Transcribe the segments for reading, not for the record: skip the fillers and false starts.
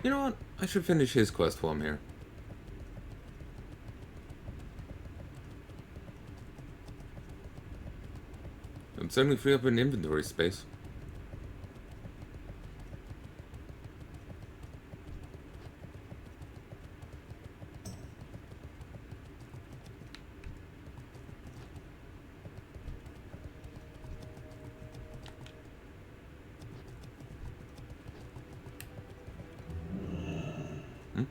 You know what? I should finish his quest while I'm here. It'd certainly free up an inventory space. Hmm?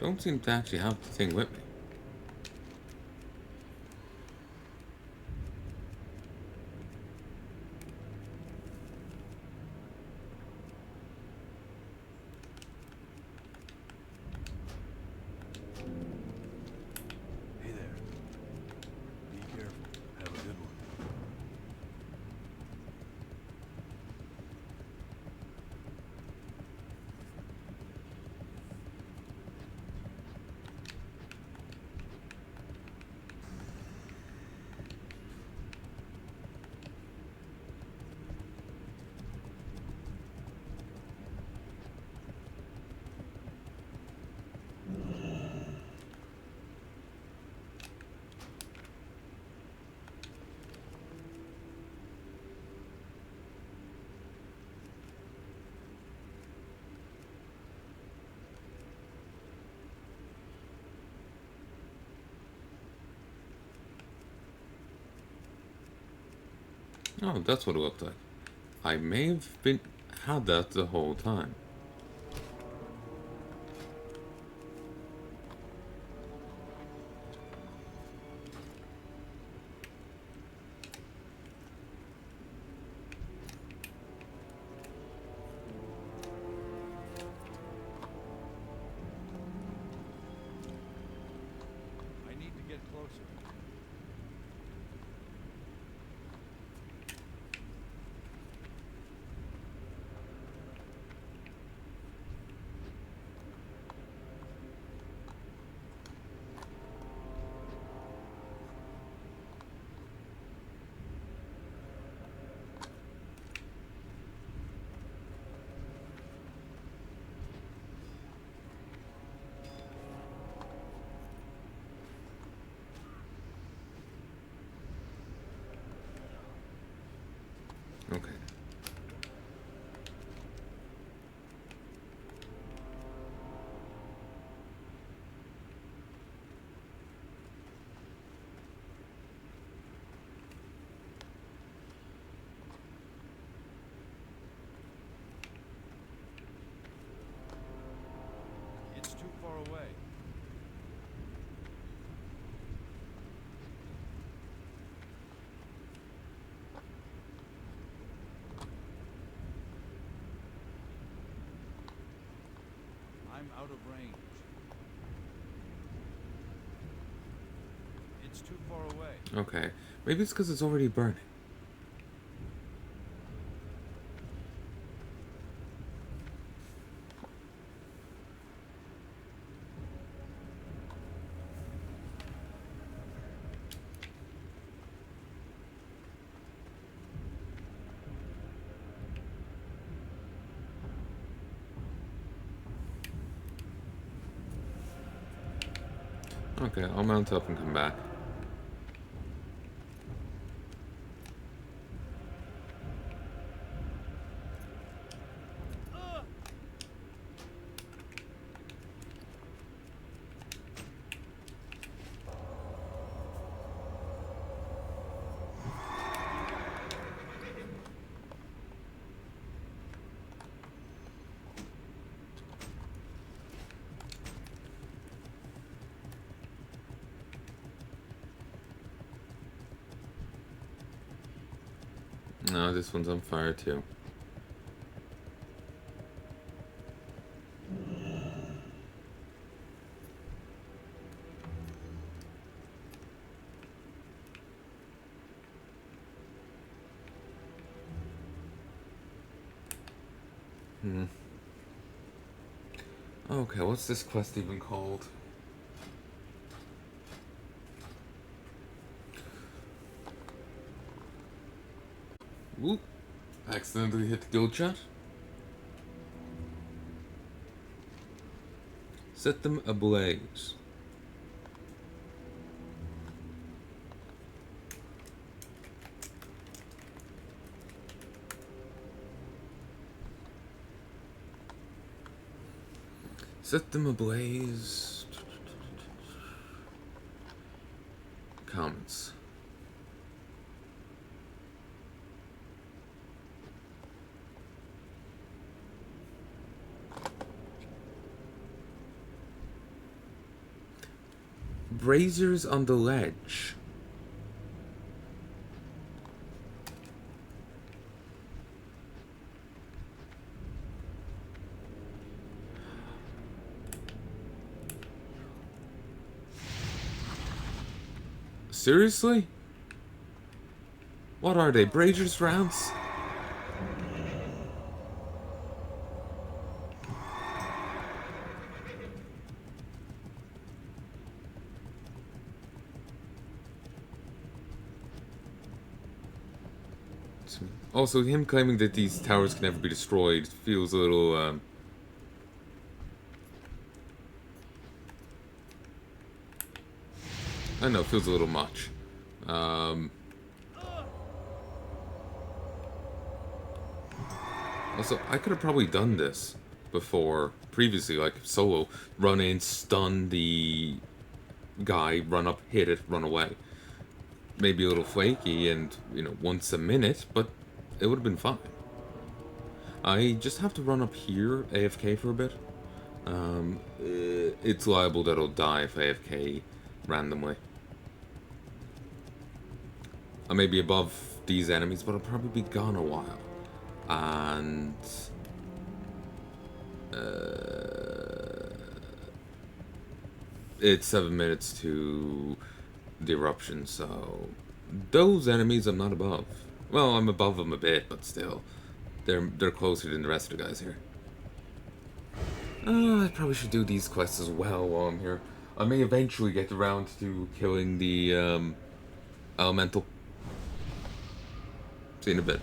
I don't seem to actually have the thing with me. Hey there. Be careful. Have a good one. Oh, that's what it looked like. I may have been had that the whole time. I need to get closer. Okay. It's too far away. I'm out of range. It's too far away. Okay. Maybe it's because it's already burning. Okay, I'll mount up and come back. No, this one's on fire too. Okay, what's this quest even called? Whoop. Accidentally hit the guild chat. Set them ablaze. Set them ablaze. Comments. Braziers on the ledge. Seriously? What are they, braziers rounds? Also, him claiming that these towers can never be destroyed feels a little, I don't know, feels a little much. Also, I could have probably done this before, previously, like solo. Run in, stun the guy, run up, hit it, run away. Maybe a little flaky and, you know, once a minute, but it would have been fine. I just have to run up here, AFK for a bit. It's liable that I'll die if AFK randomly. I may be above these enemies, but I'll probably be gone a while. And it's 7 minutes to the eruption, so those enemies I'm not above. Well, I'm above them a bit, but still, they're closer than the rest of the guys here. I probably should do these quests as well while I'm here. I may eventually get around to killing the elemental. See you in a bit.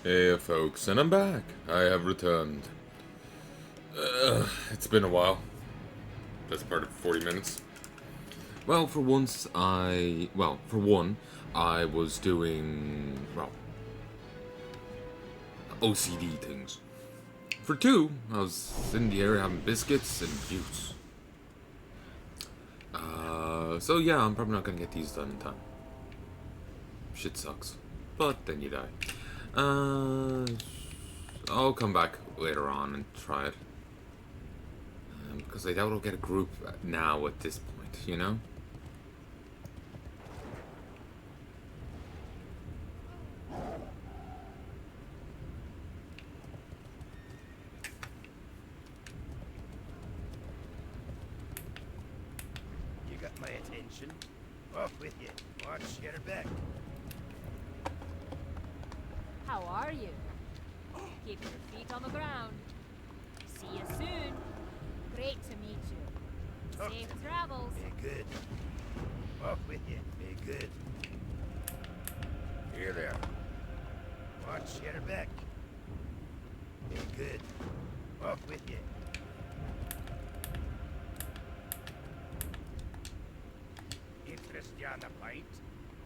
Hey folks, and I'm back. I have returned. It's been a while. That's part of 40 minutes. Well, for one, I was doing, OCD things. For two, I was in the area having biscuits and juice. So yeah, I'm probably not gonna get these done in time. Shit sucks. But then you die. I'll come back later on and try it. Because I doubt I'll get a group now at this point, you know? You got my attention. Off with you. Watch your back. How are you? Keep your feet on the ground. See you soon. Great to meet you. Talk Safe to me. travels. Be good. Off with you. Be good. Here there. Watch your back. Be good. Off with you. Interest you on a pint?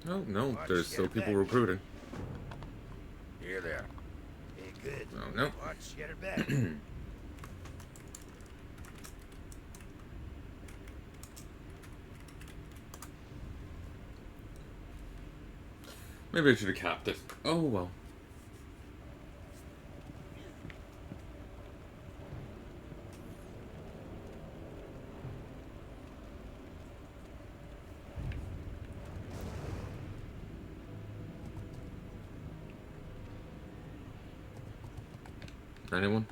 Oh, no, Watch there's still your people back. recruiting. Here there. Be good. Oh, no. Watch your back. Maybe I should have capped it. Oh, well. Anyone?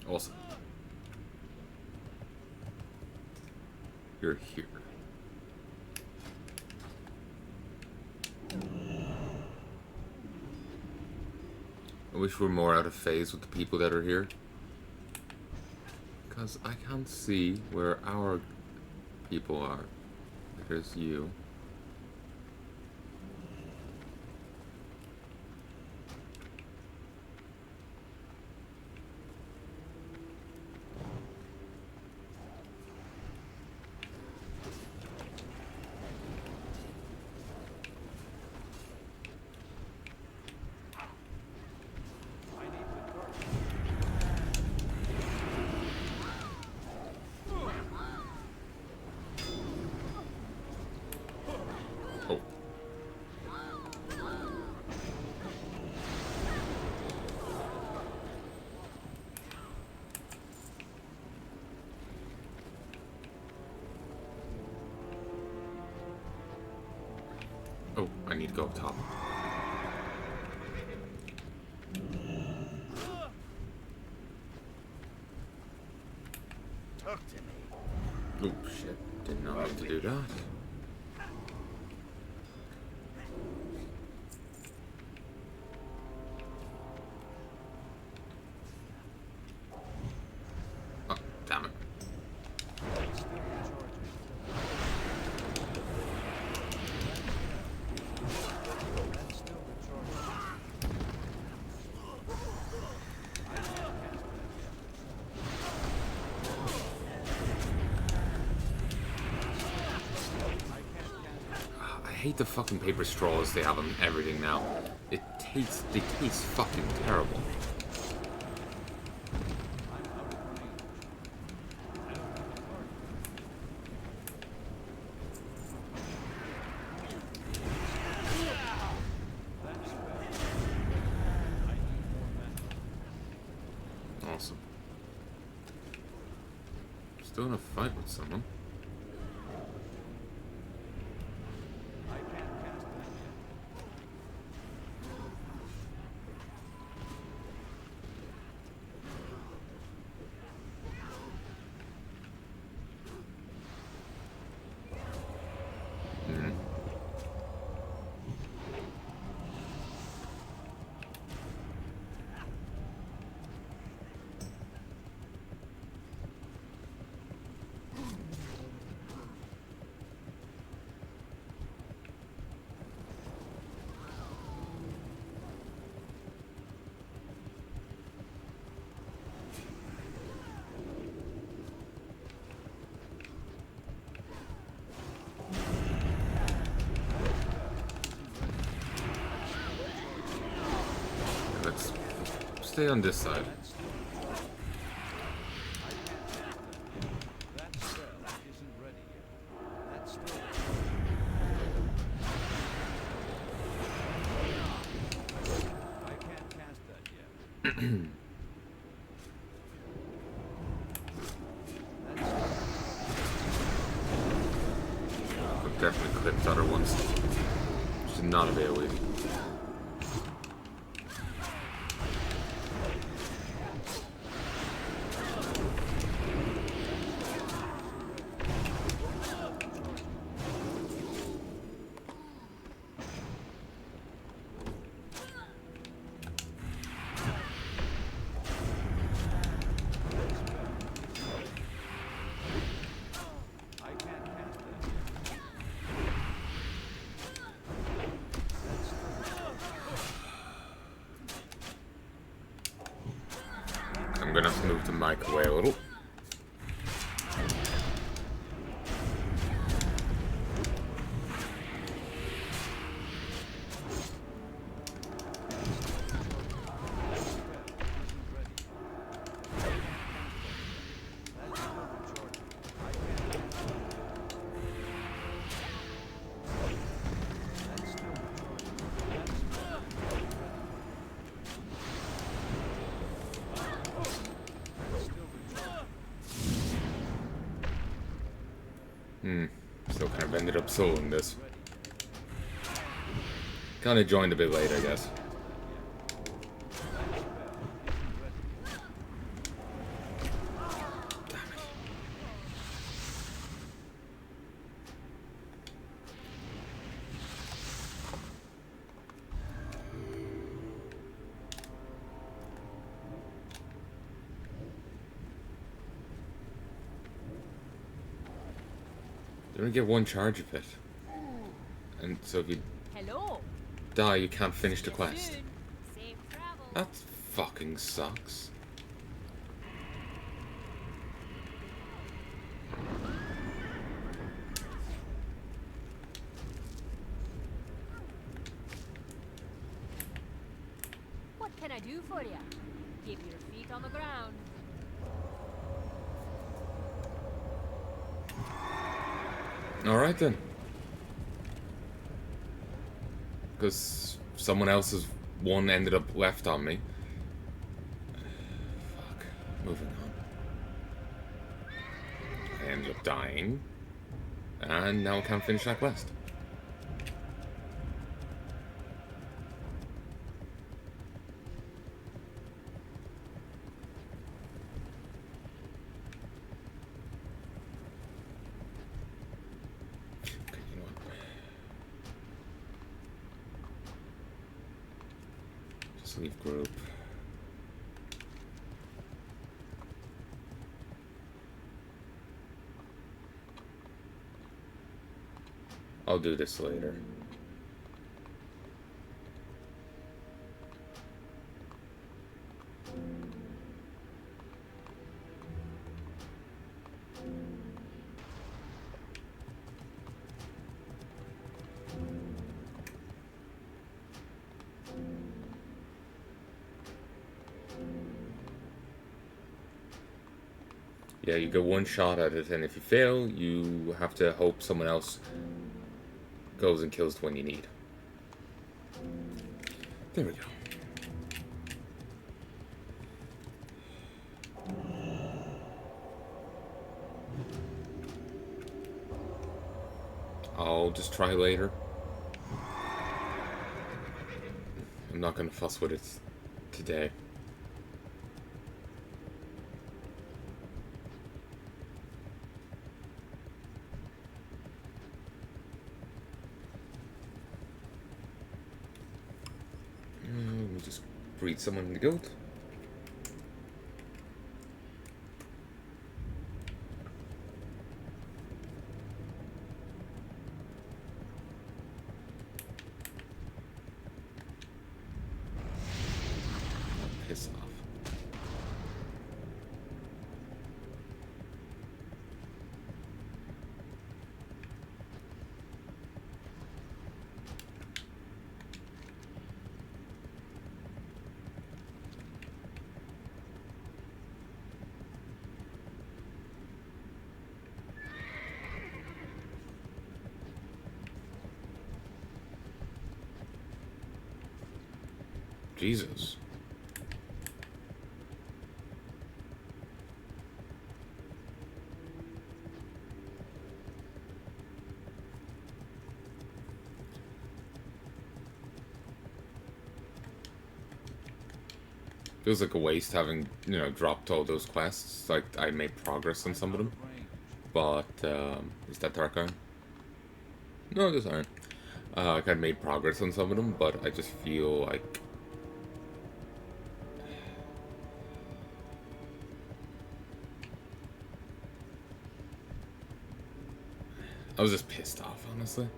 Awesome. You're here. I wish we're more out of phase with the people that are here. Because I can't see where our people are. There's you. Oh. Oh, I need to go up top. Talk to me. Oh shit, did not have to do that. Oh, damn it. I hate the fucking paper straws they have on everything now. They taste fucking terrible. Awesome. Still in a fight with someone. Let's stay on this side. I've definitely clipped other ones. Which is not a AoE. I'm gonna have to move the mic away a little. Still kind of ended up soloing this. Kind of joined a bit late, I guess. You only get one charge of it. And so if you Hello. die, you can't finish the See you quest. soon. Safe travel. That fucking sucks. What can I do for you? Keep your feet on the ground. Alright then. Because someone else's one ended up left on me. Fuck. Moving on. I ended up dying. And now I can't finish that quest. Okay, you know what? Just leave group. I'll do this later. Yeah, you get one shot at it, and if you fail, you have to hope someone else goes and kills the one you need. There we go. I'll just try later. I'm not gonna fuss with it today. We'll just breed someone in the guild. Piss off. Jesus. Feels like a waste having, you know, dropped all those quests. Like, I made progress on some of them. But, is that Dark Iron? No, those aren't. Like, I made progress on some of them, but I just feel like... I was just pissed off, honestly.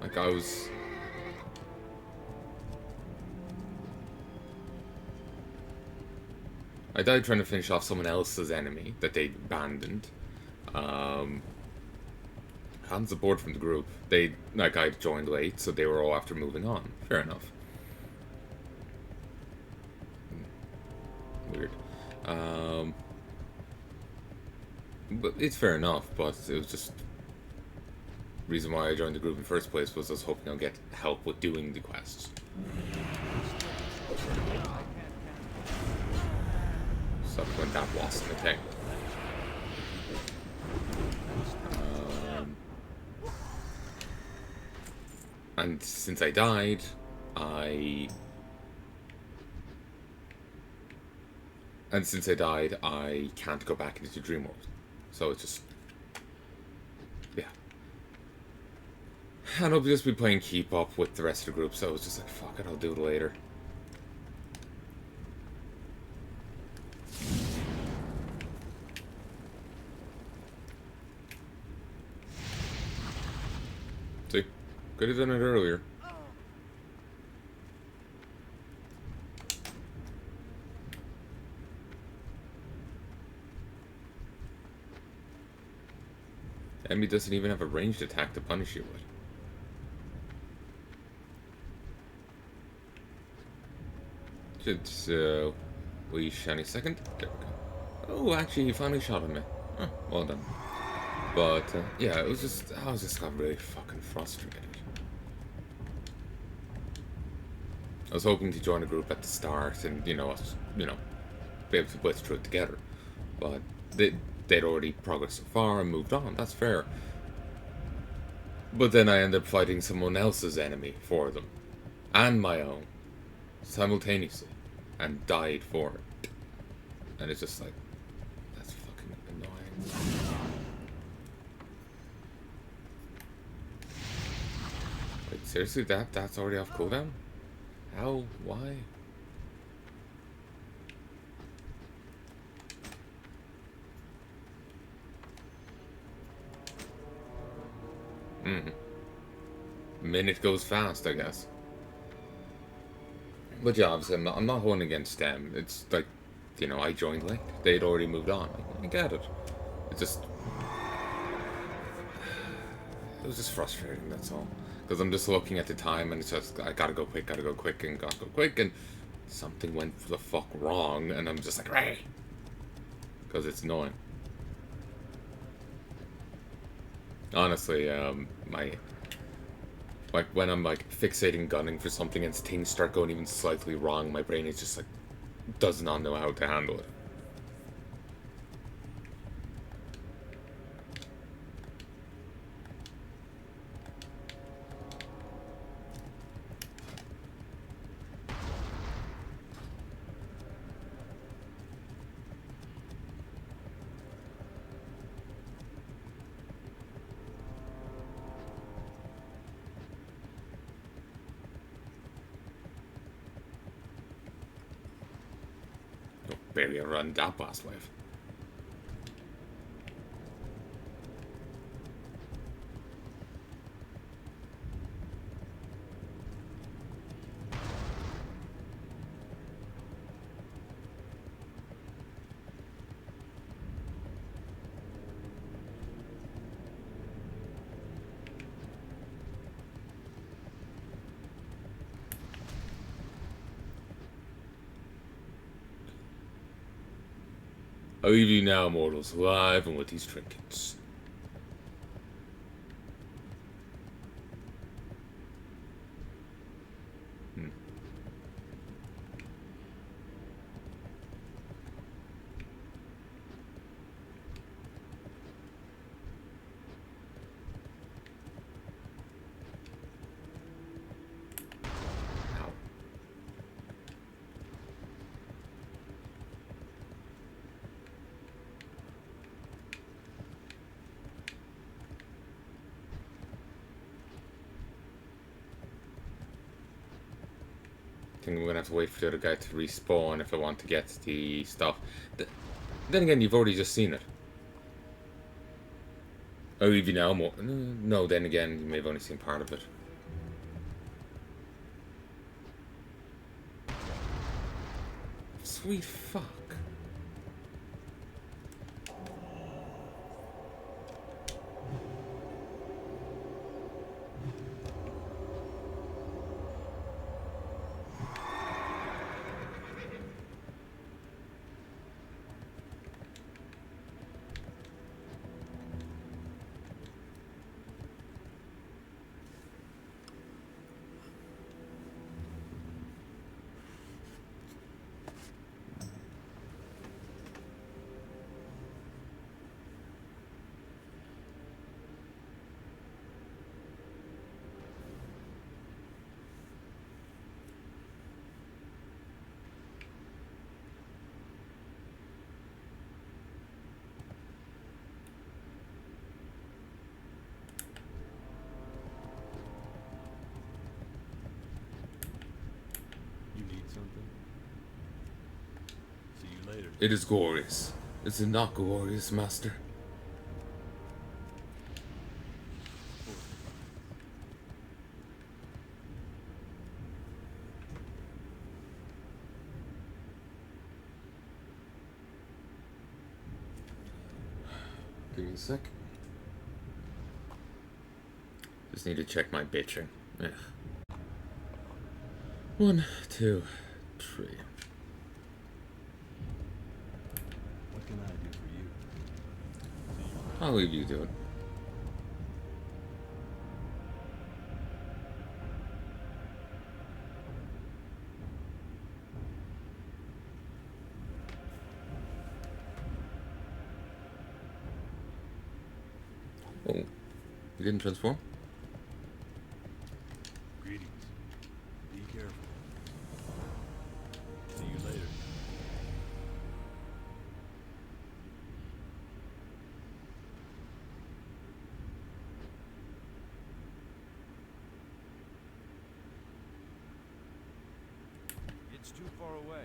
Like, I was... I died trying to finish off someone else's enemy that they abandoned. Hadn't support from the group. They, like, I joined late, so they were all after moving on. Fair enough. Weird. But it's fair enough, but it was just... The reason why I joined the group in the first place was I was hoping I'll get help with doing the quests. So when that wasn't a thing. And since I died, I can't go back into Dream World. So it's just, yeah. And I'll just be playing keep up with the rest of the group, so it's just like, fuck it, I'll do it later. See? Could have done it earlier. Enemy doesn't even have a ranged attack to punish you with. So, we shiny second. There we go. Oh, actually, he finally shot at me. Oh, well done. But yeah, it was just I was just got really fucking frustrated. I was hoping to join a group at the start and be able to blitz through it together, but they'd already progressed so far and moved on. That's fair. But then I ended up fighting someone else's enemy for them, and my own, simultaneously, and died for it. And it's just like, that's fucking annoying. Wait, seriously, that's already off cooldown? How? Why? Minute goes fast, I guess. But yeah, obviously, I'm not holding against them. It's like, I joined late. They'd already moved on. I get it. It was just frustrating, that's all. Because I'm just looking at the time and it's just, I gotta go quick, and something went the fuck wrong, and I'm just like, right. Because it's annoying. Honestly, when I'm fixating gunning for something and things start going even slightly wrong, my brain is just does not know how to handle it. Barely run that boss wave. I'll leave you now, mortals, alive and with these trinkets. I think I'm gonna have to wait for the other guy to respawn if I want to get the stuff. Then again, you've already just seen it. I'll leave you now more. No, then again, you may have only seen part of it. Sweet fuck. something? See you later. It is glorious. Is it not glorious, master? Give me a sec. Just need to check my bitching. Ugh. 1, 2, 3. What can I do for you? I'll leave you to it. Oh, you didn't transform? Greetings. Be careful. See you later. It's too far away.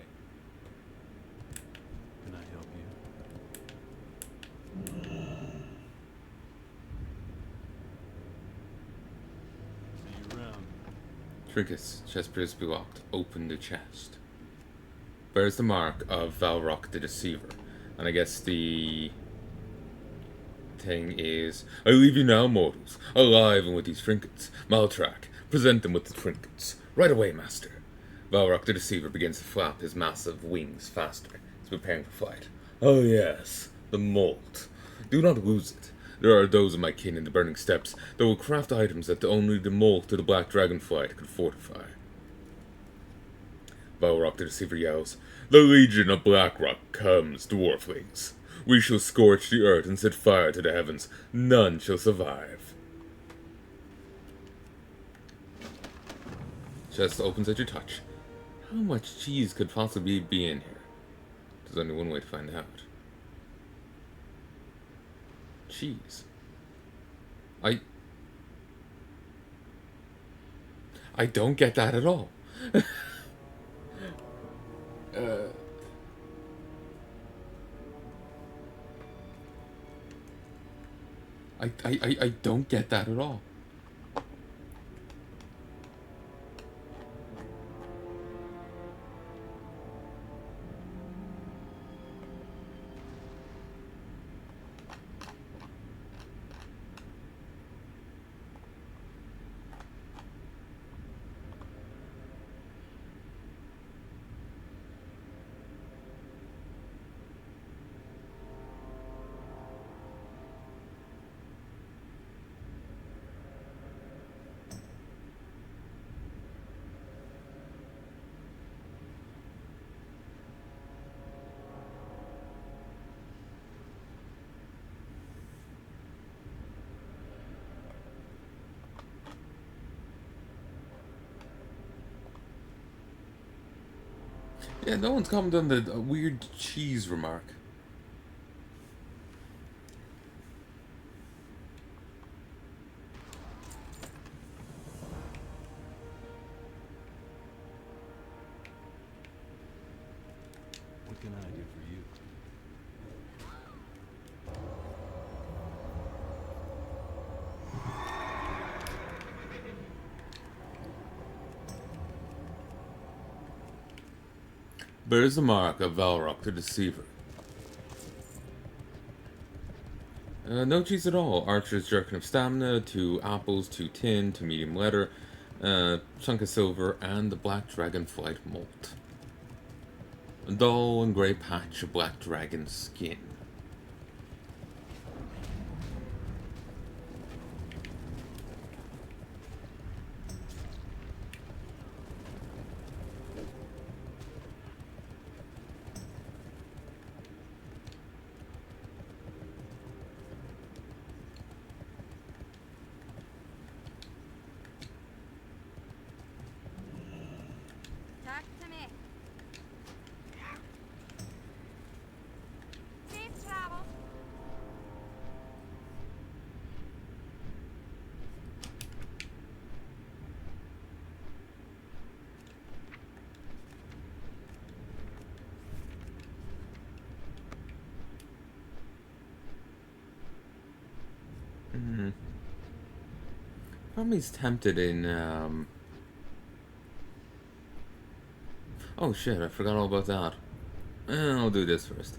Can I help you? See you around. Trinkets, chest appears to be locked. Open the chest. Bears the mark of Valrock the Deceiver. And I guess the thing is, I leave you now, mortals, alive and with these trinkets. Maltrack, present them with the trinkets. Right away, master. Valrock the Deceiver begins to flap his massive wings faster. He's preparing for flight. Oh yes, the molt. Do not lose it. There are those of my kin in the Burning Steppes that will craft items that only the molt of the Black Dragonflight could fortify. Valrock the Deceiver yells, The Legion of Blackrock comes, dwarflings. We shall scorch the earth and set fire to the heavens. None shall survive. Chest opens at your touch. How much cheese could possibly be in here? There's only one way to find out. Cheese. I don't get that at all. I don't get that at all. Yeah, no one's commented on the weird cheese remark. What can I do for you? Bears the mark of Valrock the Deceiver. No cheese at all. Archer's jerkin of stamina, 2 apples, 2 tin, 2 medium leather, chunk of silver, and the black dragonflight molt. A dull and grey patch of black dragon skin. Talk to me. Safe Probably tempted in, oh shit, I forgot all about that. I'll do this first.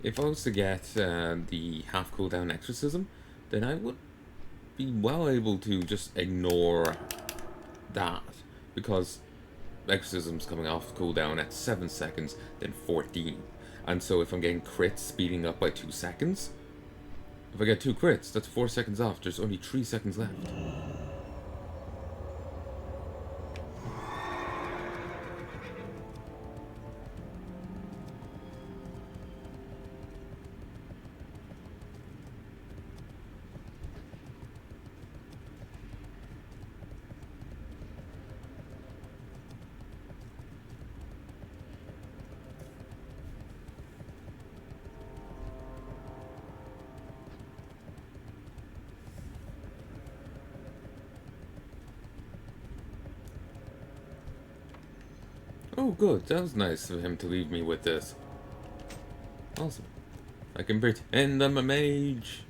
If I was to get the half cooldown exorcism, then I would be well able to just ignore that, because exorcism's coming off cooldown at 7 seconds, then 14. And so if I'm getting crits speeding up by 2 seconds, if I get 2 crits, that's 4 seconds off. There's only 3 seconds left. Oh, good. That was nice of him to leave me with this. Awesome. I can pretend I'm a mage.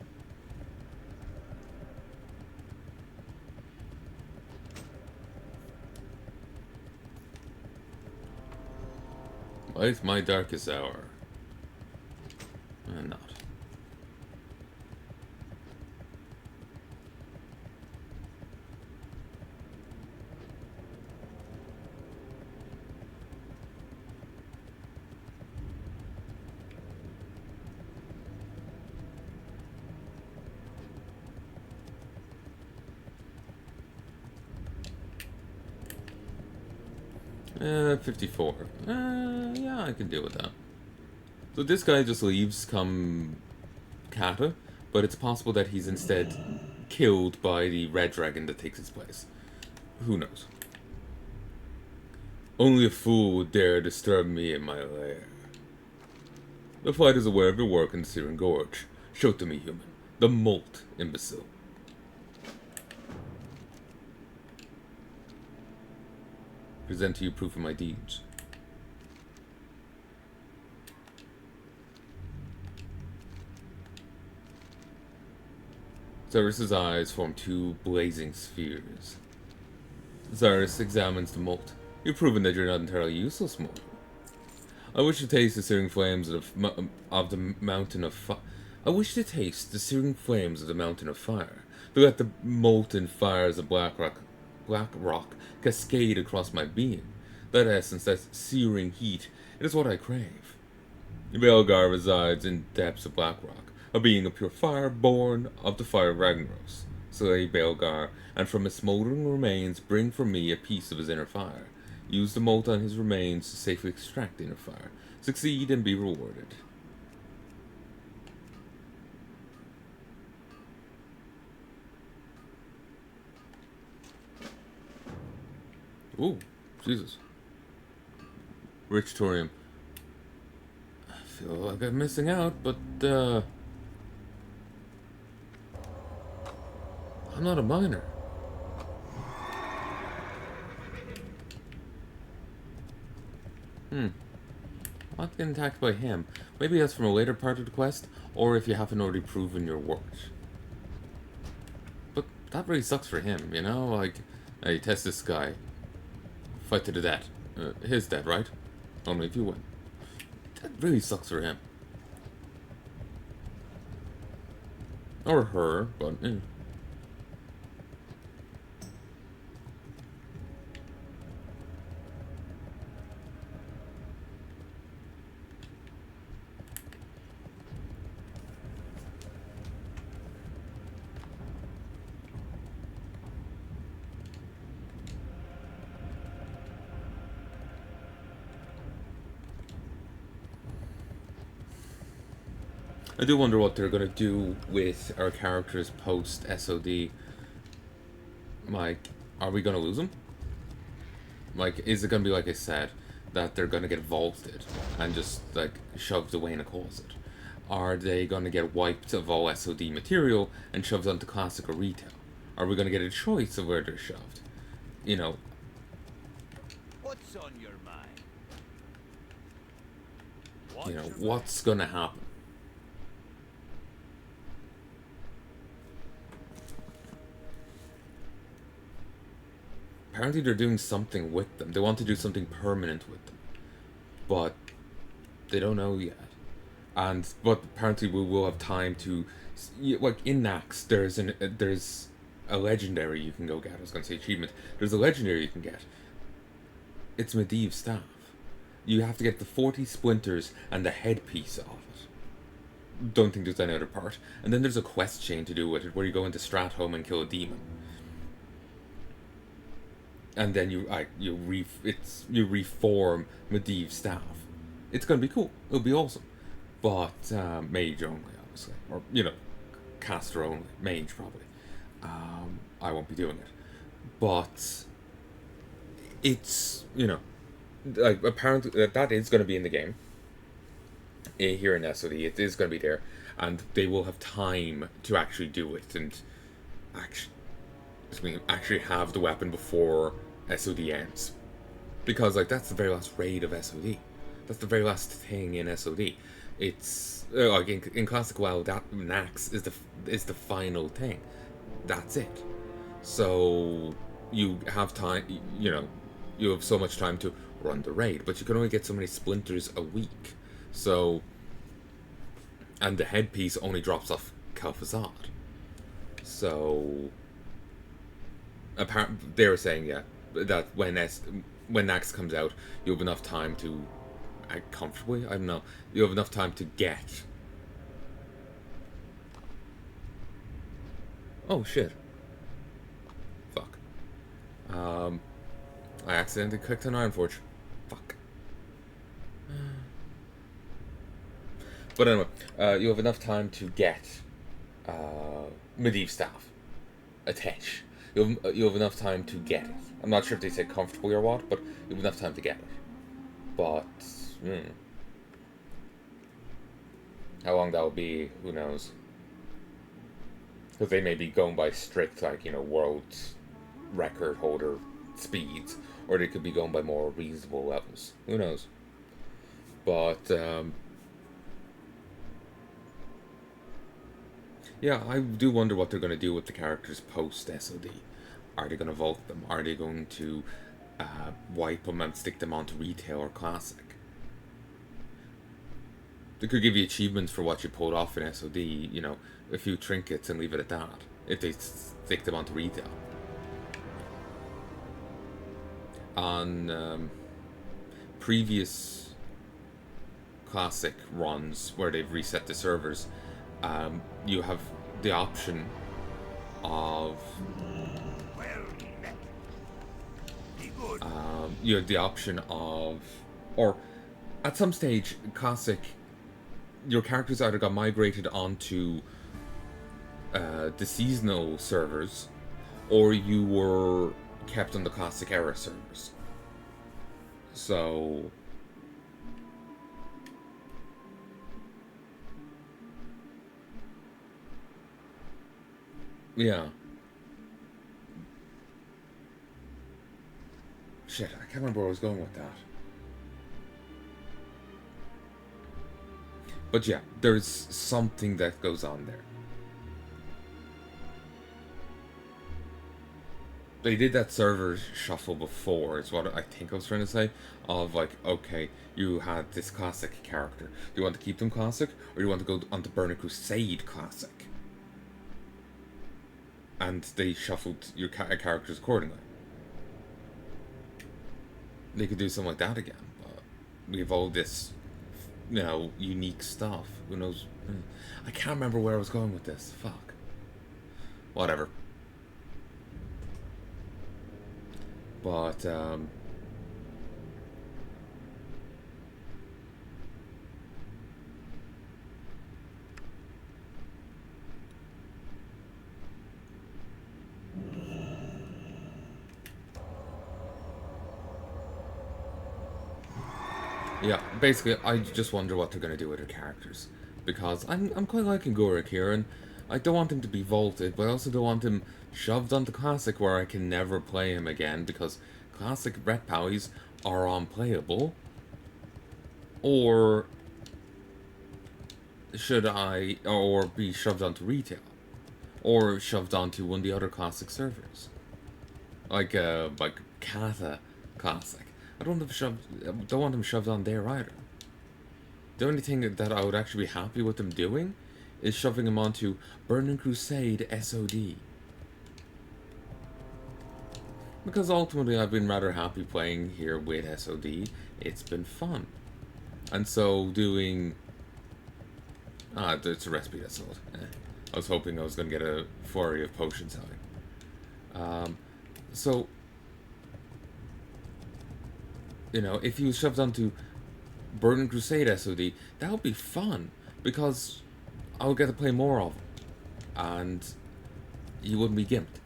Light my darkest hour. Not. Uh, 54. Yeah, I can deal with that. So this guy just leaves come Kata, but it's possible that he's instead killed by the red dragon that takes his place. Who knows? Only a fool would dare disturb me in my lair. The fight is aware of your work in the Searing Gorge. Show it to me, human. The molt, imbecile. Present to you proof of my deeds. Cyrus's eyes form 2 blazing spheres. Cyrus examines the molt. You've proven that you're not entirely useless, mortal. I wish to taste the searing flames of the mountain of fire. I wish to taste the searing flames of the mountain of fire. To let the molten fires of black rock cascade across my being. That essence, that searing heat, it is what I crave. Belgar resides in depths of black rock, a being of pure fire, born of the fire of Ragnaros. Slay Belgar, and from his smoldering remains bring for me a piece of his inner fire. Use the molt on his remains to safely extract the inner fire. Succeed and be rewarded. Ooh, Jesus. Rich thorium. I feel like I'm missing out, but, I'm not a miner. Not getting attacked by him. Maybe that's from a later part of the quest, or if you haven't already proven your worth. But that really sucks for him, you know? Like, hey, test this guy. Fight to the death. His death, right? Only if you win. That really sucks for him. Or her, but I do wonder what they're gonna do with our characters post SOD. Like, are we gonna lose them? Like, is it gonna be like I said, that they're gonna get vaulted and just like shoved away in a closet? Are they gonna get wiped of all SOD material and shoved onto classic or retail? Are we gonna get a choice of where they're shoved? You know, What's on your mind? what's gonna happen? Apparently they're doing something with them. They want to do something permanent with them. But they don't know yet. But apparently we will have time to, like in Nax, there's a legendary you can go get. I was gonna say achievement. There's a legendary you can get. It's Medivh staff. You have to get the 40 splinters and the headpiece of it. Don't think there's any other part. And then there's a quest chain to do with it, where you go into Stratholme and kill a demon. And then you reform Medivh staff. It's gonna be cool. It'll be awesome. But mage only, obviously, or caster only. Mage probably. I won't be doing it. But it's like apparently that is going to be in the game. Here in SOD, it is going to be there, and they will have time to actually do it and actually have the weapon before SOD ends, because like that's the very last raid of SOD. That's the very last thing in SOD. It's like in classic WoW, that Nax is the final thing. That's it. So you have time. You have so much time to run the raid, but you can only get so many splinters a week. So, and the headpiece only drops off Kalfazad. So, apparently they were saying that when Nax comes out, you have enough time to comfortably. I don't know. You have enough time to get. Oh shit. Fuck. I accidentally clicked on Ironforge. Fuck. But anyway, you have enough time to get Medivh staff. Attach. You have enough time to get it. I'm not sure if they said comfortably or what, but you have enough time to get it. But how long that will be, who knows? Because they may be going by strict, world record holder speeds, or they could be going by more reasonable levels. Who knows? But yeah, I do wonder what they're going to do with the characters post SOD. Are they going to vault them? Are they going to wipe them and stick them onto retail or classic? They could give you achievements for what you pulled off in SOD, a few trinkets and leave it at that, if they stick them onto retail. On previous classic runs where they've reset the servers, you have the option of or at some stage classic, your characters either got migrated onto the seasonal servers, or you were kept on the classic era servers. So yeah. Shit, I can't remember where I was going with that. But yeah, there's something that goes on there. They did that server shuffle before, is what I think I was trying to say. Of like, okay, you had this classic character. Do you want to keep them classic, or do you want to go onto Burning Crusade classic? And they shuffled your characters accordingly. They could do something like that again, but we have all this, unique stuff. Who knows? I can't remember where I was going with this. Fuck. Whatever. But, Yeah, basically, I just wonder what they're going to do with their characters. Because I'm quite liking Gorik here, and I don't want him to be vaulted, but I also don't want him shoved onto Classic where I can never play him again, because Classic Ret Powies are unplayable. Or should I, or be shoved onto Retail? Or shoved onto one of the other Classic servers? Like Kata Classic. Don't want him shoved on there either. The only thing that I would actually be happy with them doing is shoving him onto Burning Crusade SOD. Because ultimately I've been rather happy playing here with SOD. It's been fun. And so doing... it's a recipe, that's all. I was hoping I was going to get a flurry of potion selling. So... You know, if he was shoved onto Burning Crusade SOD, that would be fun, because I'll get to play more of him, and he wouldn't be gimped.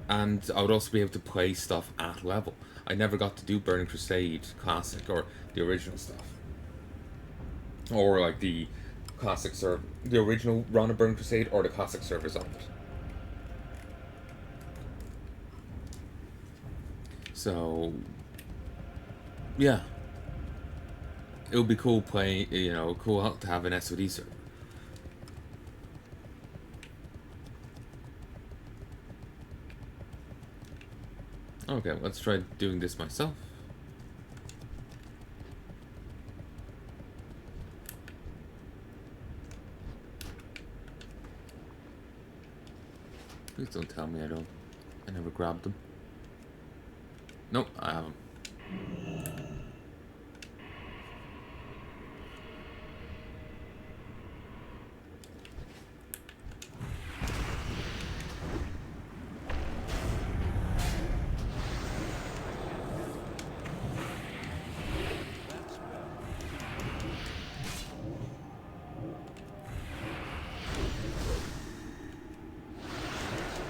And I would also be able to play stuff at level. I never got to do Burning Crusade Classic, or the original stuff. Or like the Classic server, the original run of Burning Crusade, or the Classic servers on it. So, yeah, it would be cool playing. You know, cool to have an SOD server. Okay, let's try doing this myself. Please don't tell me I never grabbed them. Nope, I haven't.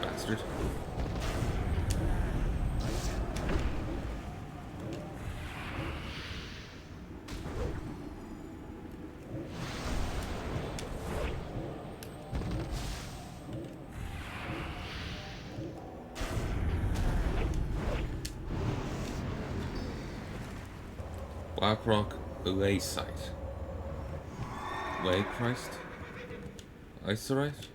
Bastard. Blackrock Lay Site. Lay Christ? Icerite?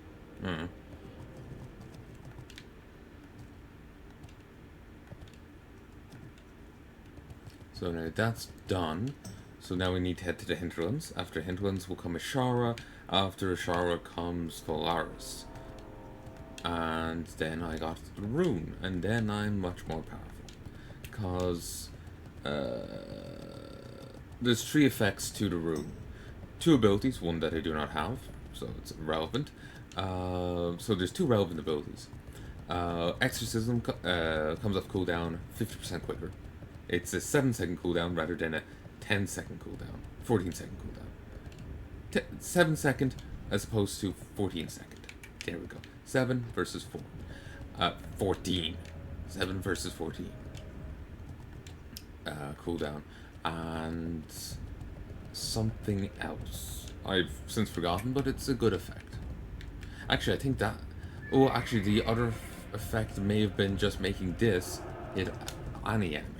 So now that's done. So now we need to head to the hinterlands. After hinterlands will come Ashara. After Ashara comes Valaris. And then I got the rune. And then I'm much more powerful. Because... there's 3 effects to the rune. 2 abilities, one that I do not have, so it's irrelevant. So there's 2 relevant abilities. Exorcism comes off cooldown 50% quicker. It's a 7-second cooldown rather than a 10-second cooldown. 14-second cooldown. 7-second as opposed to 14-second. There we go. 7 versus 4. 14. 7 versus 14. Cooldown. And something else I've since forgotten, but it's a good effect. Actually, I think that... Oh, actually, the other effect may have been just making this hit any enemy.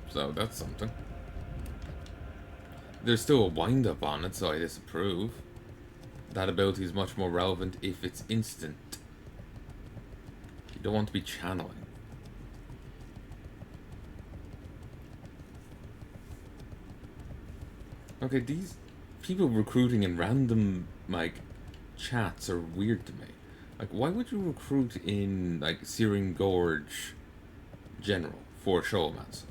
So that's something. There's still a wind-up on it, so I disapprove. That ability is much more relevant if it's instant. You don't want to be channeling. Okay, these people recruiting in random, like, chats are weird to me. Like, why would you recruit in, like, Searing Gorge General for Sholomats?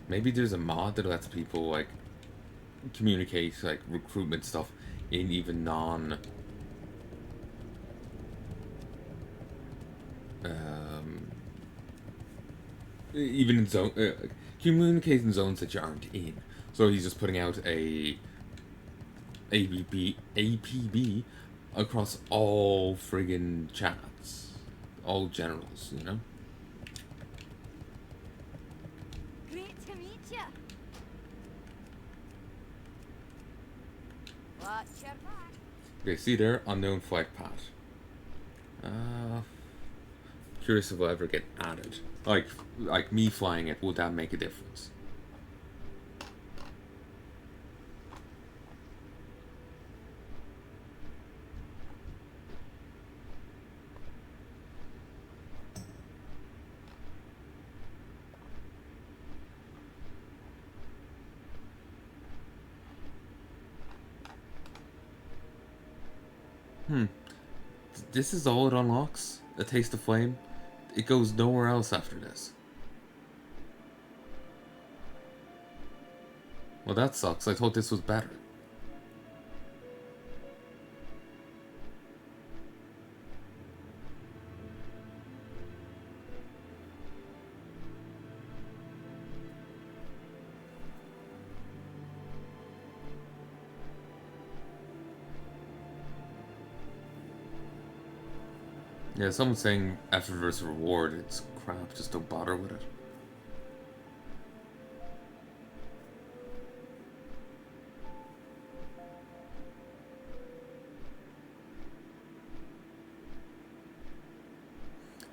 Maybe there's a mod that lets people, like, communicate, like, recruitment stuff in even non... even in zone, communicate in zones that you aren't in. So he's just putting out a APB across all friggin' chats, all generals, you know. Great to meet you. Watch your back. Okay, see there, unknown flight path. Curious if we'll ever get added. Like me flying it, would that make a difference? This is all it unlocks? A taste of flame? It goes nowhere else after this. Well, that sucks. I thought this was better. Yeah, someone's saying after versus reward, it's crap, just don't bother with it.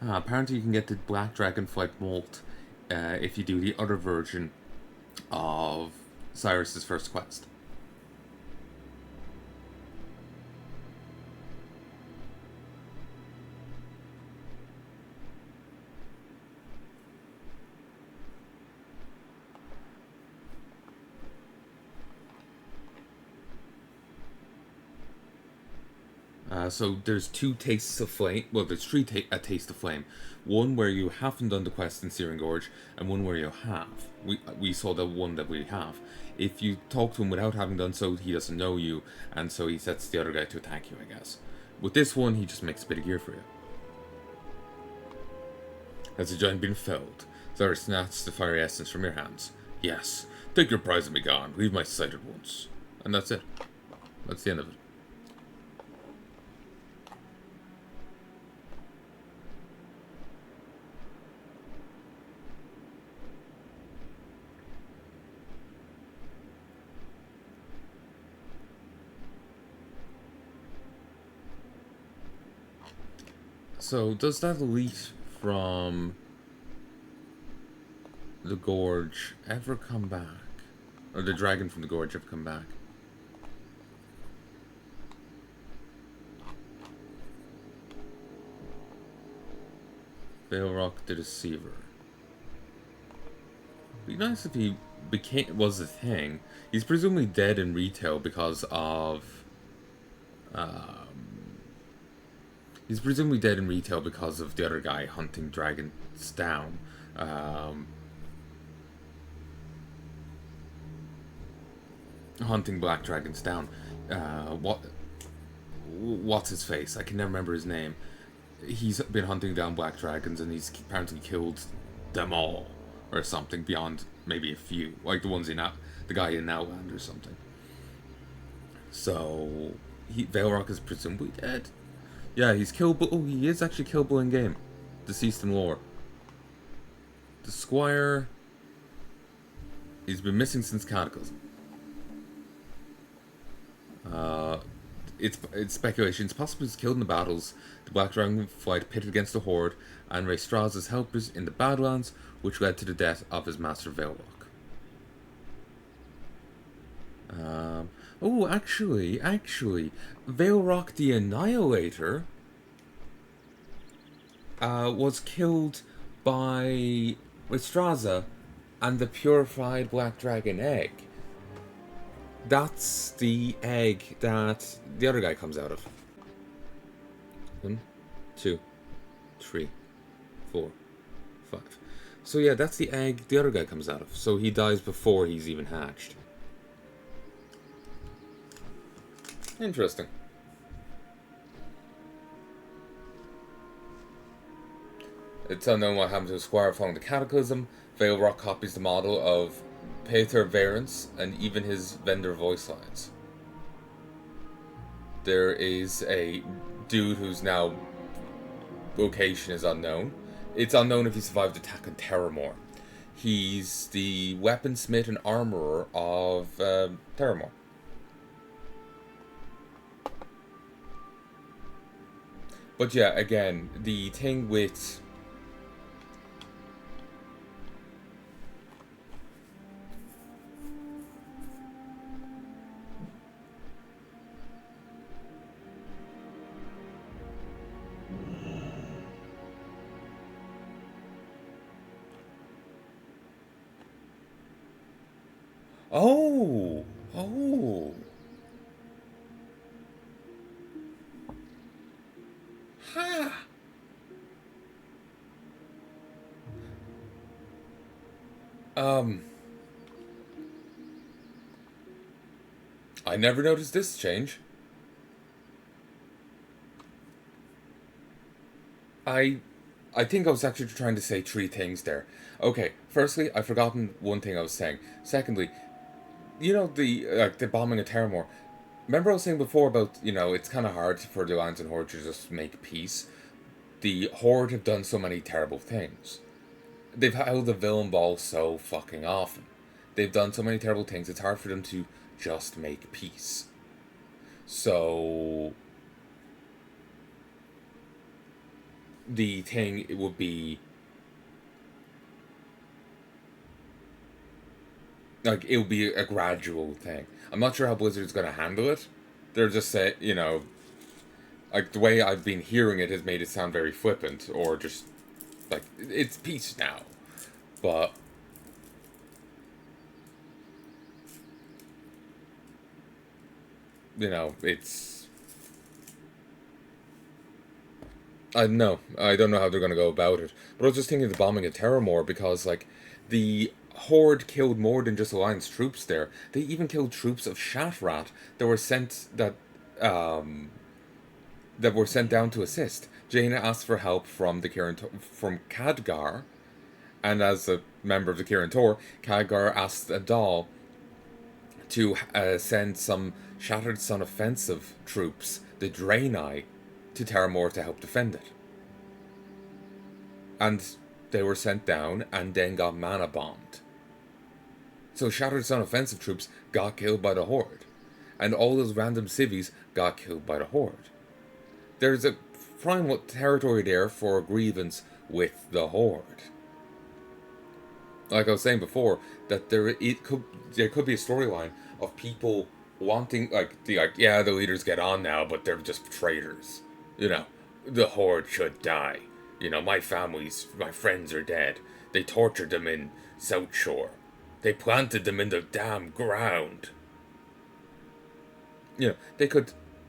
Apparently you can get the Black Dragonflight Molt if you do the other version of Cyrus's first quest. So there's two tastes of flame. Well, there's three a taste of flame. One where you haven't done the quest in Searing Gorge, and one where you have. We saw the one that we have. If you talk to him without having done so, he doesn't know you, and so he sets the other guy to attack you, I guess. With this one, he just makes a bit of gear for you. Has the giant been felled? Zarya snatched the fiery essence from your hands. Yes. Take your prize and be gone. Leave my sight at once. And that's it. That's the end of it. So, does that elite from the Gorge ever come back? Or the dragon from the Gorge ever come back? Veilrock the Deceiver. It'd be nice if he was a thing. He's presumably dead in retail because of... He's presumably dead in retail because of the other guy hunting dragons down. Hunting black dragons down. What's his face? I can never remember his name. He's been hunting down black dragons and he's apparently killed them all. Or something, beyond maybe a few. Like the ones the guy in Outland or something. So, Veilrock is presumably dead. Yeah, he's killable. Oh, he is actually killable in game. Deceased in lore. The Squire. He's been missing since Cataclysm. It's speculation. It's possible he's killed in the battles. The Black Dragonflight pitted against the Hoard and Raystraza's helpers in the Badlands, which led to the death of his master Veilrock. Oh, actually, Veilrock the Annihilator was killed by Raystraza and the purified Black Dragon egg. That's the egg that the other guy comes out of. 1, 2, 3, 4, 5. So yeah, that's the egg the other guy comes out of. So he dies before he's even hatched. Interesting. It's unknown what happened to the Squire following the Cataclysm. Vale Rock copies the model of Pater Variance and even his vendor voice lines. There is a dude whose now location is unknown. It's unknown if he survived the attack on Terramore. He's the weaponsmith and armorer of Terramore. But yeah, again, the thing with... Oh! Oh! Ha! I never noticed this change. I think I was actually trying to say three things there. Okay, firstly, I've forgotten one thing I was saying. Secondly, you know, the bombing of Terramore. Remember I was saying before about, you know, it's kind of hard for the Alliance and Hoard to just make peace. The Hoard have done so many terrible things. They've held the villain ball so fucking often. They've done so many terrible things, it's hard for them to just make peace. So... the thing, it would be... like, it would be a gradual thing. I'm not sure how Blizzard's going to handle it. They're just saying, you know... like, the way I've been hearing it has made it sound very flippant, or just... like, it's peace now. But... you know, it's... I don't know. I don't know how they're going to go about it. But I was just thinking of the bombing of Terramore, because, like, the Horde killed more than just Alliance troops there. They even killed troops of Shatrat that were sent that were sent down to assist. Jaina asked for help from the from Khadgar, and as a member of the Kirin Tor, Khadgar asked Adal to send some Shattered Sun offensive troops, the Draenei, to Terramore to help defend it. And they were sent down and then got mana bombed. So Shattered Sun offensive troops got killed by the Horde. And all those random civvies got killed by the Horde. There's a prime territory there for a grievance with the Horde. Like I was saying before, that there could be a storyline of people wanting, yeah, the leaders get on now, but they're just traitors. You know, the Horde should die. You know, my friends are dead. They tortured them in South Shore. They planted them in the damn ground. You know,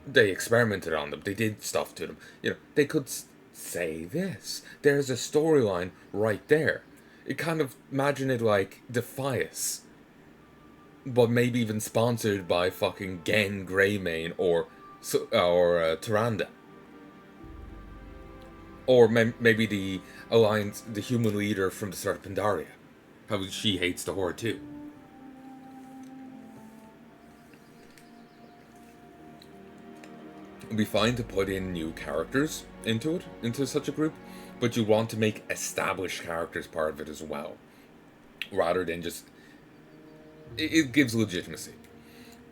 they experimented on them. They did stuff to them. You know, they could say this. There's a storyline right there. It kind of, imagine it like Defias. But maybe even sponsored by fucking Gen Greymane or Tyrande. Or maybe the Alliance, the human leader from the start of Pandaria. How she hates the Horde too. It'd be fine to put in new characters into such a group, but you want to make established characters part of it as well. Rather than just... it gives legitimacy.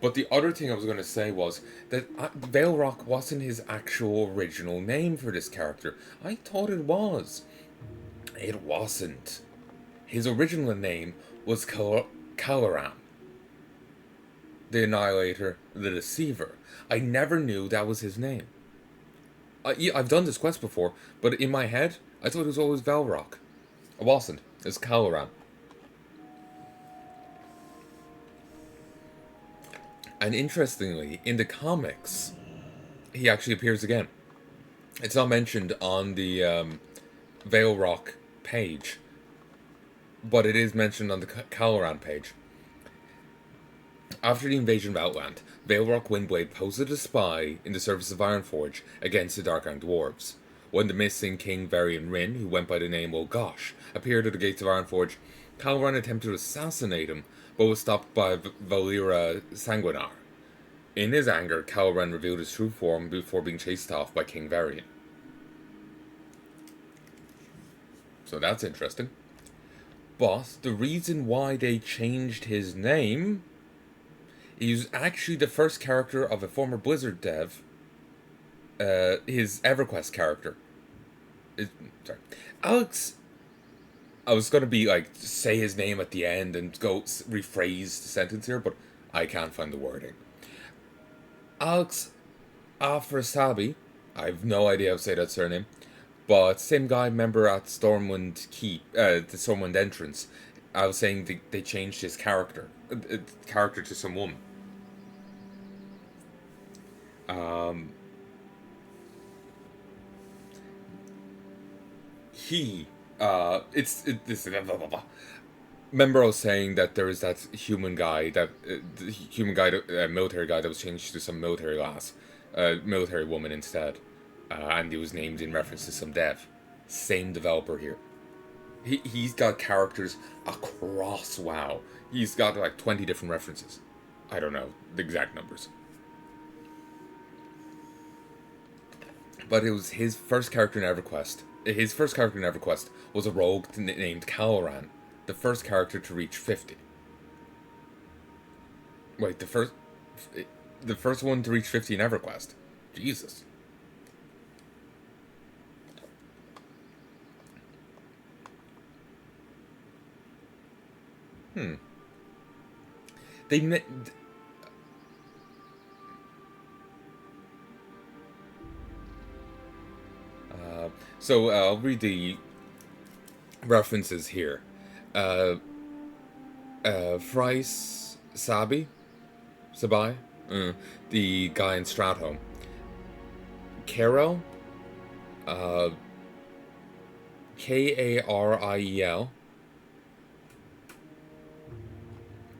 But the other thing I was going to say was that Vale Rock wasn't his actual original name for this character. I thought it was. It wasn't. His original name was Calaram. The Annihilator, the Deceiver. I never knew that was his name. I've done this quest before, but in my head, I thought it was always Valrock. It wasn't. It's Calaram. And interestingly, in the comics, he actually appears again. It's not mentioned on the Vale Rock page, but it is mentioned on the Calaran page. After the invasion of Outland, Vale Rock Windblade posted a spy in the service of Ironforge against the Dark Iron Dwarves. When the missing King Varian Rin, who went by the name Oh Gosh, appeared at the gates of Ironforge, Calran attempted to assassinate him, but was stopped by Valera Sanguinar. In his anger, Calran revealed his true form before being chased off by King Varian. So that's interesting. But the reason why they changed his name, he was actually the first character of a former Blizzard dev, his EverQuest character. Sorry. Alex, I was going to be like, say his name at the end and go rephrase the sentence here, but I can't find the wording. Alex Afrasabi, I have no idea how to say that surname, but same guy, member at Stormwind Keep, the Stormwind entrance. I was saying they changed his character to some woman. Remember I was saying that there is that human guy, military guy that was changed to some military military woman instead, and he was named in reference to some dev. Same developer here. He's got characters across WoW. He's got like 20 different references. I don't know the exact numbers. But it was his first character in EverQuest. His first character in EverQuest was a rogue named Calran, the first character to reach 50. Wait, the first one to reach 50 in EverQuest. Jesus. So I'll read the references here. Fries Sabai, the guy in Stratholme. Karel, Kariel.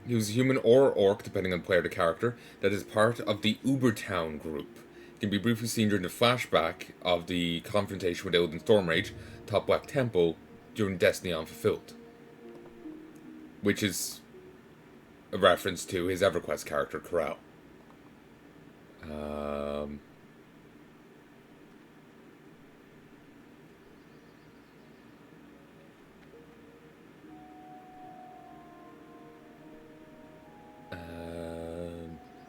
He was human or orc, depending on player to character, that is part of the Ubertown group. It can be briefly seen during the flashback of the confrontation with Illidan Stormrage, Top Black Temple, during Destiny Unfulfilled. Which is a reference to his EverQuest character, Corral.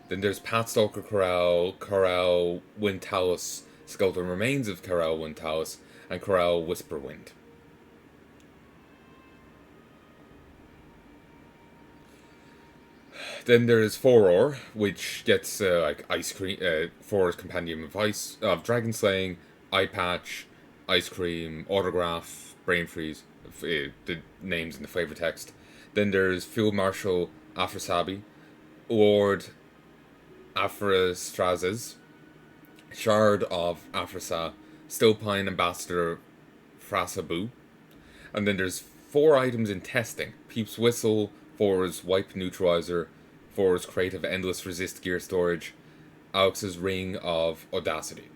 Then there's Pathstalker Corral Windtalus, Skeleton Remains of Corral Windtalus, and Corral Whisperwind. Then there's Foror, which gets like Ice Cream, Foror's Compendium of Dragon Slaying, Eye Patch, Ice Cream, Autograph, Brain Freeze, the names in the flavor text. Then there's Field Marshal Afrasabi, Lord Afrastrazes, Shard of Afrasa, Stillpine Ambassador Frasabu. And then there's 4 items in testing. Peep's Whistle, For's Wipe Neutralizer, For's Crate of Endless Resist Gear Storage, Alex's Ring of Audacity.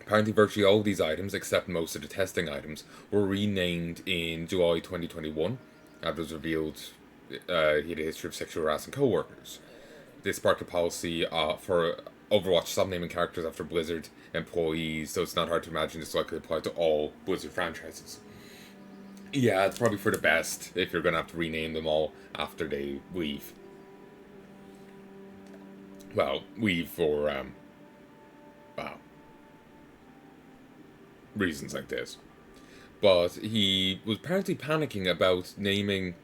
Apparently virtually all of these items, except most of the testing items, were renamed in July 2021. After it was revealed he had a history of sexual harassing co-workers. This sparked a policy for Overwatch stop-naming characters after Blizzard employees, so it's not hard to imagine this likely applied to all Blizzard franchises. Yeah, it's probably for the best if you're going to have to rename them all after they leave. Well, leave for, reasons like this. But he was apparently panicking about naming,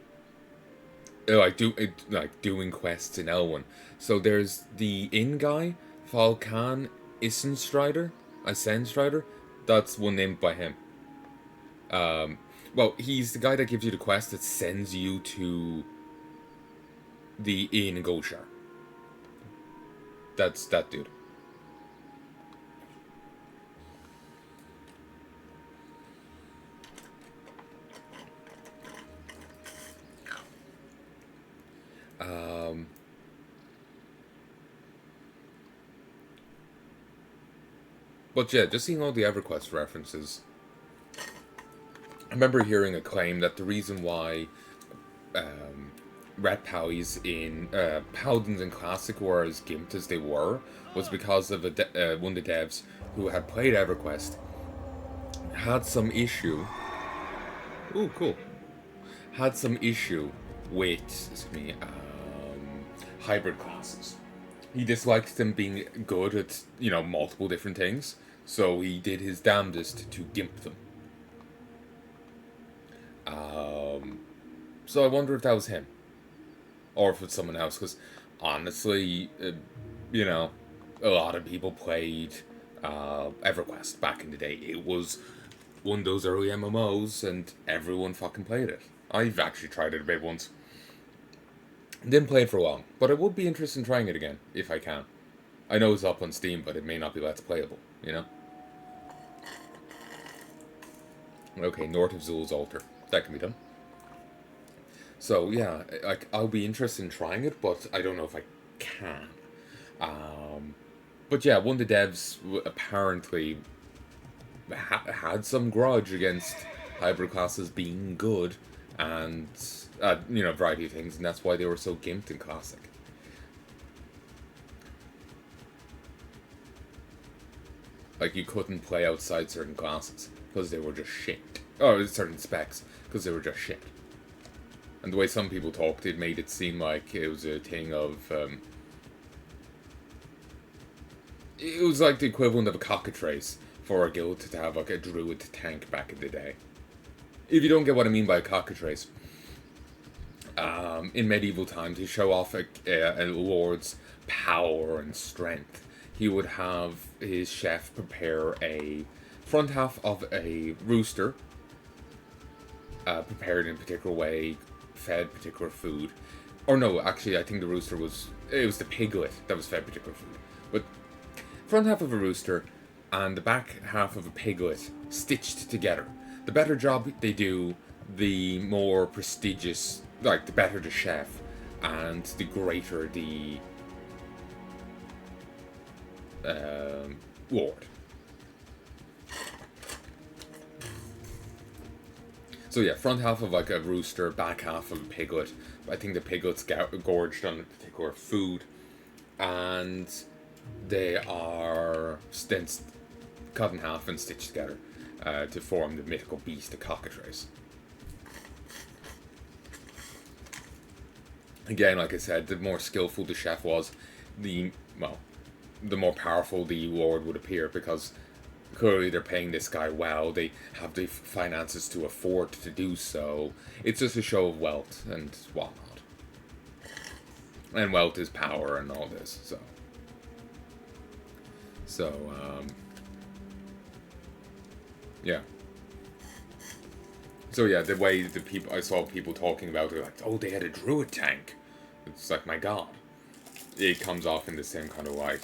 doing quests in L1. So there's the inn guy, Falcan Isenstrider, that's one named by him. Well, he's the guy that gives you the quest that sends you to the inn in Goshar. That's that dude. But yeah, just seeing all the EverQuest references. I remember hearing a claim that the reason why Red Powies in Paladins in Classic were as gimped as they were was because of one of the devs who had played EverQuest had some issue. Ooh, cool. Had some issue with, excuse me, hybrid classes. He disliked them being good at, multiple different things, so he did his damnedest to gimp them. So I wonder if that was him. Or if it's someone else, because honestly, a lot of people played EverQuest back in the day. It was one of those early MMOs, and everyone fucking played it. I've actually tried it a bit once. Didn't play it for long, but I would be interested in trying it again, if I can. I know it's up on Steam, but it may not be Let's Playable, Okay, North of Zul's Altar. That can be done. So, yeah, I'll be interested in trying it, but I don't know if I can. But yeah, one of the devs apparently had some grudge against hybrid classes being good, and, a variety of things, and that's why they were so gimped in Classic. Like, you couldn't play outside certain classes, because they were just shit. Oh, certain specs, because they were just shit. And the way some people talked, it made it seem like it was a thing of, it was like the equivalent of a cockatrice for a guild to have, like, a druid tank back in the day. If you don't get what I mean by a cockatrice, in medieval times, to show off a lord's power and strength, he would have his chef prepare a front half of a rooster, prepared in a particular way, fed particular food. Or no, actually, I think the rooster was the piglet that was fed particular food. But front half of a rooster and the back half of a piglet stitched together. The better job they do, the more prestigious, like, the better the chef, and the greater the lord. So yeah, front half of like a rooster, back half of a piglet. I think the piglet's gorged on particular food, and they are then cut in half and stitched together to form the mythical beast, the cockatrice. Again, like I said, the more skillful the chef was, the more powerful the lord would appear, because clearly they're paying this guy well, they have the finances to afford to do so. It's just a show of wealth and whatnot. And wealth is power and all this, yeah. So yeah, the way I saw people talking about it, like, oh, they had a druid tank. It's like, my god. It comes off in the same kind of light.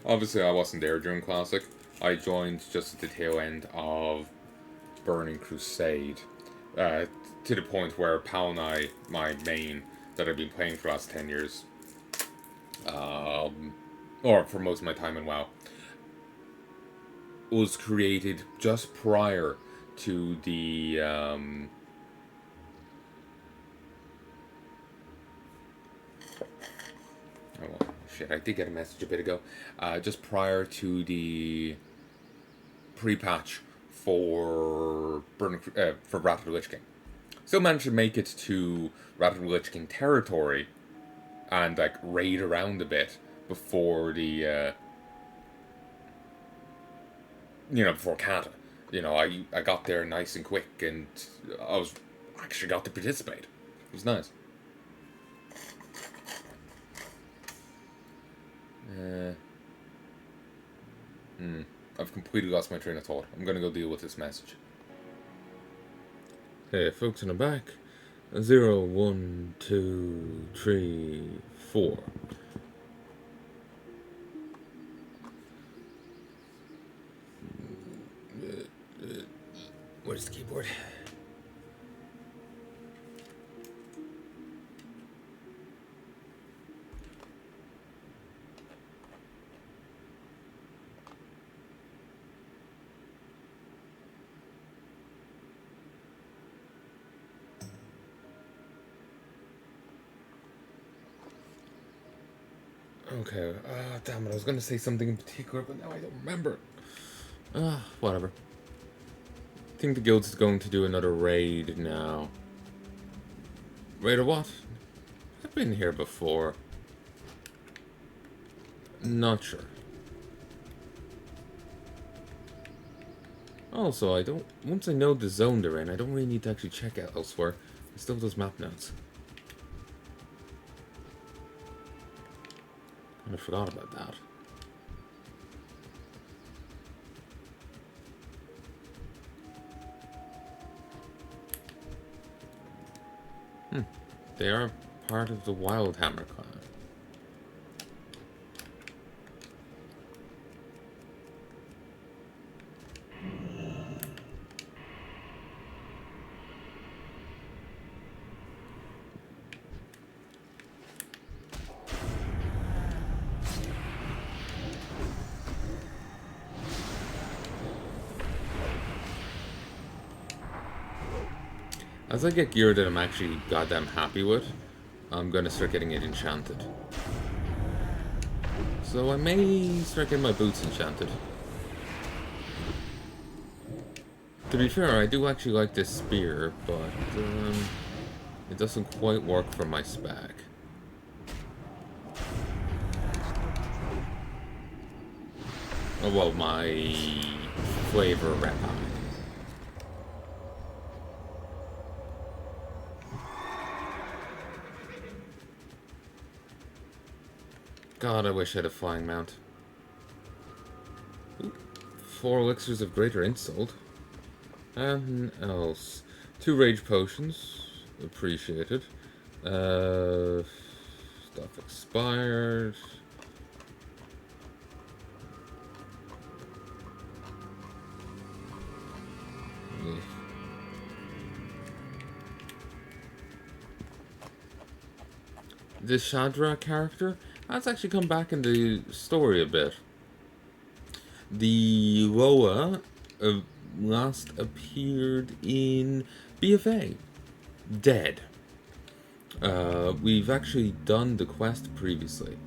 Obviously, I wasn't there during Classic. I joined just at the tail end of Burning Crusade, to the point where Palanai, my main, that I've been playing for the last 10 years, or for most of my time in WoW, was created just prior to the, oh, shit, I did get a message a bit ago. Just prior to the pre-patch for Wrath of the Lich King. Still managed to make it to Wrath of the Lich King territory and, like, raid around a bit before the, before Kata. I got there nice and quick, and I actually got to participate. It was nice. I've completely lost my train of thought. I'm gonna go deal with this message. Hey, folks, and I'm back. 0, 1, 2, 3, 4. Where's the keyboard? Okay, damn it, I was gonna say something in particular, but now I don't remember. Whatever. I think the guild's going to do another raid now. Raid or what? I've been here before. Not sure. Also, once I know the zone they're in, I don't really need to actually check out elsewhere. I still have those map notes. I forgot about that. They are part of the Wildhammer clan. As I get gear that I'm actually goddamn happy with, I'm gonna start getting it enchanted. So I may start getting my boots enchanted. To be fair, I do actually like this spear, but it doesn't quite work for my spec. Oh well, my flavor red eye. God, I wish I had a flying mount. Ooh, 4 elixirs of greater insult. And else. 2 rage potions. Appreciated. Stuff expired. Yeah. This Shadra character, that's actually come back in the story a bit. The Loa last appeared in BFA, dead. We've actually done the quest previously.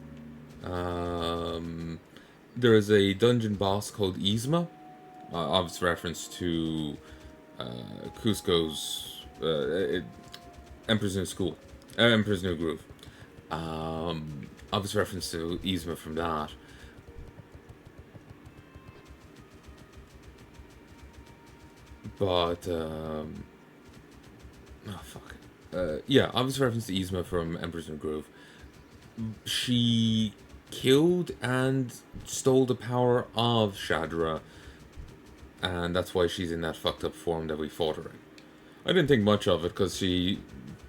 There is a dungeon boss called Yzma, obvious reference to Cusco's Emperor's New School, Emperor's New Groove. Obvious reference to Yzma from that. But, oh fuck. Yeah, obvious reference to Yzma from Emperor's New Groove. She killed and stole the power of Shadra, and that's why she's in that fucked up form that we fought her in. I didn't think much of it, because she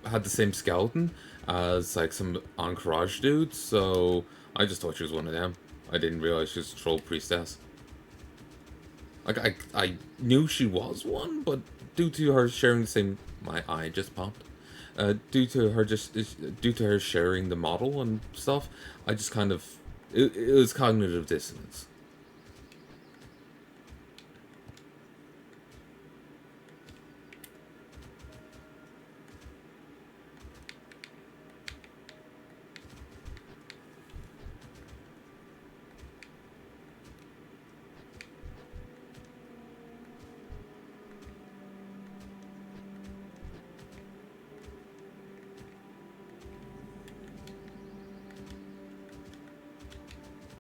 had the same skeleton as like some Encourage dudes, so I just thought she was one of them. I didn't realize she was a troll priestess. Like I knew she was one, but due to her sharing the same, my eye just popped. Due to her sharing the model and stuff, I just kind of it was cognitive dissonance.